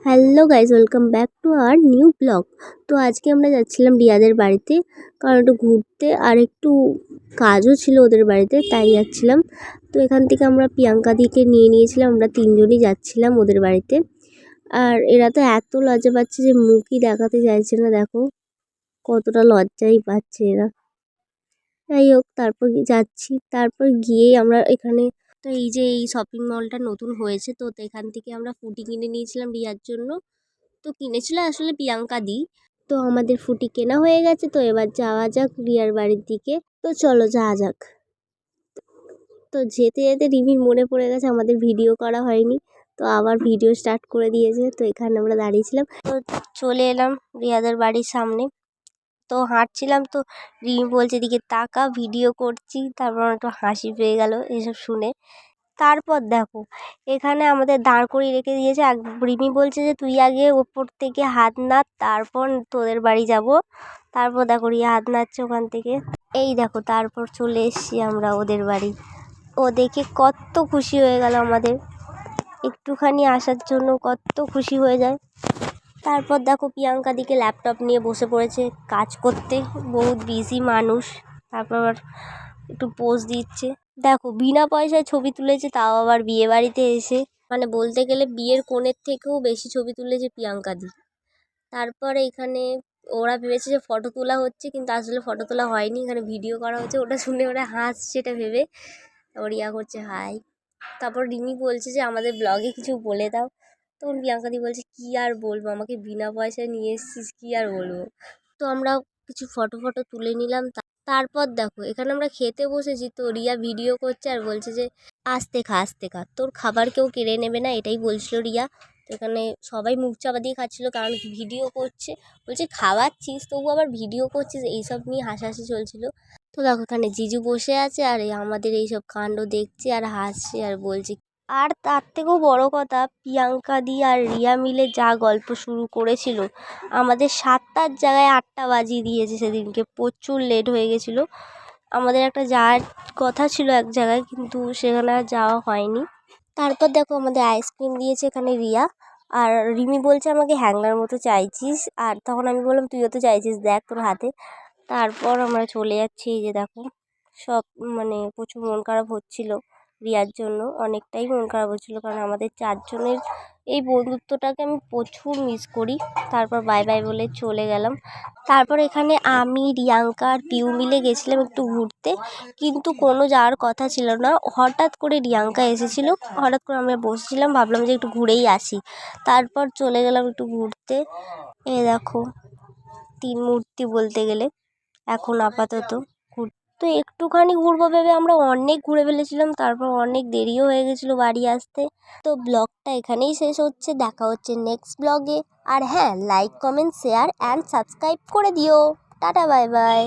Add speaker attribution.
Speaker 1: Hello guys, welcome back to our new blog. তো আজকে আমরা যাচ্ছিলাম রিয়াদের বাড়িতে, কারণ একটু ঘুরতে আর একটু কাজও ছিল ওদের বাড়িতে, তাই যাচ্ছিলাম। তো এখান থেকে আমরা প্রিয়াঙ্কাদিকে নিয়ে নিয়েছিলাম, আমরা তিনজনই যাচ্ছিলাম ওদের বাড়িতে। আর এরা তো এত লজ্জা পাচ্ছে যে মুখই দেখাতে চাইছে না, দেখো কতটা লজ্জাই পাচ্ছে এরা। যাই হোক, তারপর যাচ্ছি, তারপর গিয়েই আমরা এখানে তো এই যে এই শপিং মলটা নতুন হয়েছে, তো এখান থেকে আমরা ফুটি কিনে নিয়েছিলাম রিয়ার জন্য। তো কিনেছিল আসলে প্রিয়াঙ্কা দি। তো আমাদের ফুটি কেনা হয়ে গেছে, তো এবার যাওয়া যাক রিয়ার বাড়ির দিকে। তো চলো যাওয়া যাক। তো যেতে যেতে রিমির মনে পড়ে গেছে আমাদের ভিডিও করা হয়নি, তো আবার ভিডিও স্টার্ট করে দিয়েছে। তো এখানে আমরা দাঁড়িয়েছিলাম, তো চলে এলাম রিয়াদের বাড়ির সামনে। তো হাঁটছিলাম, তো রিমি বলছে এদিকে তাকা, ভিডিও করছি। তারপর আমার একটু হাসি পেয়ে গেল এসব শুনে। তারপর দেখো এখানে আমাদের দাঁড় করিয়ে রেখে দিয়েছে। রিমি বলছে যে তুই আগে ওপর থেকে হাত নাড়, তারপর তোদের বাড়ি যাব। তারপর দেখো রিয়া হাত নাড়ছে ওখান থেকে। এই দেখো তারপর চলে এসছি আমরা ওদের বাড়ি। ও দেখে কত খুশি হয়ে গেল আমাদের, একটুখানি আসার জন্য কত খুশি হয়ে যায়। তারপর দেখো প্রিয়াঙ্কা দিকে ল্যাপটপ নিয়ে বসে পড়েছে কাজ করতে, বহুত বিজি মানুষ। তারপর আবার একটু পোজ দিচ্ছে, দেখো বিনা পয়সায় ছবি তুলেছে, তাও আবার বিয়ে বাড়িতে এসে। মানে বলতে গেলে বিয়ের কোণের থেকেও বেশি ছবি তুলেছে প্রিয়াঙ্কা দি। তারপরে এখানে ওরা ভেবেছে যে ফটো তোলা হচ্ছে, কিন্তু আসলে ফটো তোলা হয়নি, এখানে ভিডিও করা হচ্ছে। ওটা শুনে ওরা হাসছে এটা ভেবে, ওর ইয়া করছে হাই। তারপর রিমি বলছে যে আমাদের ব্লগে কিছু বলে দাও। তখন প্রিয়াঙ্কা দি বলছে কী আর বলবো, আমাকে বিনা পয়সায় নিয়ে এসেছিস, কী আর বলবো। তো আমরা কিছু ফটো তুলে নিলাম। তারপর দেখো এখানে আমরা খেতে বসেছি, তো রিয়া ভিডিও করছে আর বলছে যে আস্তে খা, তোর খাবার কেউ কেড়ে নেবে না, এটাই বলছিল রিয়া। তো এখানে সবাই মুখ চাপা দিয়ে খাচ্ছিলো, কারণ ভিডিও করছে। বলছে খাওয়াচ্ছিস তবু আবার ভিডিও করছিস, এইসব নিয়ে হাসাহাসি চলছিল। তো দেখো এখানে জিজু বসে আছে আর আমাদের এইসব কাণ্ড দেখছে আর হাসছে আর বলছে। আর তার থেকেও বড় কথা, প্রিয়াঙ্কা দি আর রিয়া মিলে যা গল্প শুরু করেছিল, আমাদের 7টার জায়গায় 8টা বাজিয়ে দিয়েছে সেদিনকে। প্রচুর লেট হয়ে গেছিলো। আমাদের একটা যাওয়ার কথা ছিল এক জায়গায়, কিন্তু সেখানে আর যাওয়া হয়নি। তারপর দেখো আমাদের আইসক্রিম দিয়েছে এখানে রিয়া। আর রিমি বলছে আমাকে হ্যাংলার মতো চাইছিস, আর তখন আমি বললাম তুইও তো চাইছিস, দেখ তোর হাতে। তারপর আমরা চলে যাচ্ছি। এই যে দেখো সব, মানে প্রচুর মন খারাপ হচ্ছিল রিয়ার জন্য, অনেকটাই মন খারাপ হচ্ছিলো, কারণ আমাদের 4জনের এই বন্ধুত্বটাকে আমি প্রচুর মিস করি। তারপর বাই বাই বলে চলে গেলাম। তারপর এখানে আমি, রিয়াঙ্কা আর পিউ মিলে গেছিলাম একটু ঘুরতে, কিন্তু কোনো যাওয়ার কথা ছিল না। হঠাৎ করে রিয়াঙ্কা এসেছিলো, হঠাৎ করে আমরা বসেছিলাম, ভাবলাম যে একটু ঘুরেই আসি। তারপর চলে গেলাম একটু ঘুরতে। এ দেখো 3 মূর্তি বলতে গেলে এখন আপাতত তো একটুখানি ঘুরবো ভেবে আমরা অনেক ঘুরে ফেলেছিলাম, তারপর অনেক দেরিও হয়ে গেছিলো বাড়ি আসতে। তো ব্লগটা এখানেই শেষ হচ্ছে, দেখা হচ্ছে নেক্সট ব্লগে। আর হ্যাঁ, like comment share and subscribe করে দিও। Tata bye bye.